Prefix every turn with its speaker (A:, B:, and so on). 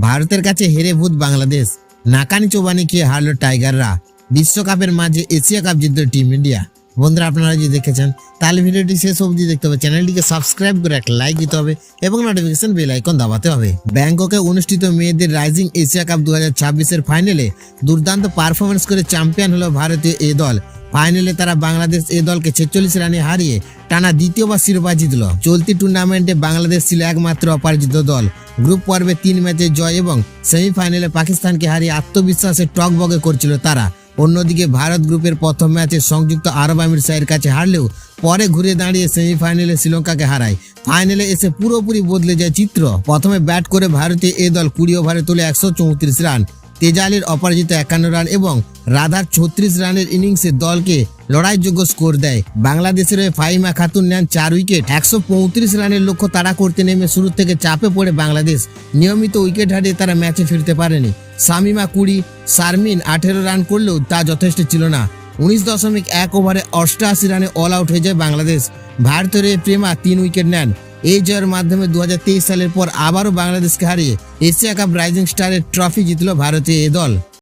A: ভারতের কাছে হেরে ভূত বাংলাদেশ, নাকানি চোবানি খেয়ে হারলো টাইগাররা। বিশ্বকাপের মাঝে এশিয়া কাপ জিতল টিম ইন্ডিয়া। বন্ধুরা, আপনারা যদি দেখেছেন তাহলে ভিডিওটি শেষ অবধি দেখতে হবে, চ্যানেলটিকে সাবস্ক্রাইব করে একটা লাইক দিতে হবে এবং নোটিফিকেশন বেল আইকন দাবাতে হবে। ব্যাংককে অনুষ্ঠিত মেয়েদের রাইজিং এশিয়া কাপ 2026-এর ফাইনালে দুর্দান্ত পারফরমেন্স করে চ্যাম্পিয়ন হলো ভারতীয় এ দল। ফাইনালে তারা বাংলাদেশ এ দলকে 46 রানে হারিয়ে টানা দ্বিতীয়বার শিরোপা জিতল। চলতি টুর্নামেন্টে বাংলাদেশ ছিল একমাত্র অপরাজিত দল। গ্রুপ পর্বে 3 ম্যাচে জয় এবং সেমিফাইনালে পাকিস্তানকে হারিয়ে আত্মবিশ্বাসে টকবগে করছিল তারা। অন্যদিকে ভারত গ্রুপের প্রথম ম্যাচে সংযুক্ত আরব আমিরাতের কাছে হারলেও পরে ঘুরে দাঁড়িয়ে সেমিফাইনালে শ্রীলঙ্কাকে হারায়। ফাইনালে এসে পুরোপুরি বদলে যায় চিত্র। প্রথমে ব্যাট করে ভারতীয় এ দল 20 ওভারে তোলে 134 রান। তেজালির অপরাজিত 51 রান এবং রাধার 36 রানের ইনিংসে দলকে লড়াইযোগ্য স্কোর দেয়। বাংলাদেশের হয়ে ফাহিমা খাতুন নেন 4 উইকেট। 135 রানের লক্ষ্য তাড়া করতে নেমে শুরু থেকে চাপে পড়ে বাংলাদেশ। নিয়মিত উইকেট হারিয়ে তারা ম্যাচে ফিরতে পারেনি। শামিমা 20, শারমিন 18 রান করলেও তা যথেষ্ট ছিল না। 19.1 ওভারে 88 রানে অল আউট হয়ে যায় বাংলাদেশ। ভারতের হয়ে প্রেমা 3 উইকেট নেন। এই জয়ের মাধ্যমে 2023 সালের পর আবারও বাংলাদেশকে হারিয়ে এশিয়া কাপ রাইজিং স্টারের ট্রফি জিতল ভারতীয় এ দল।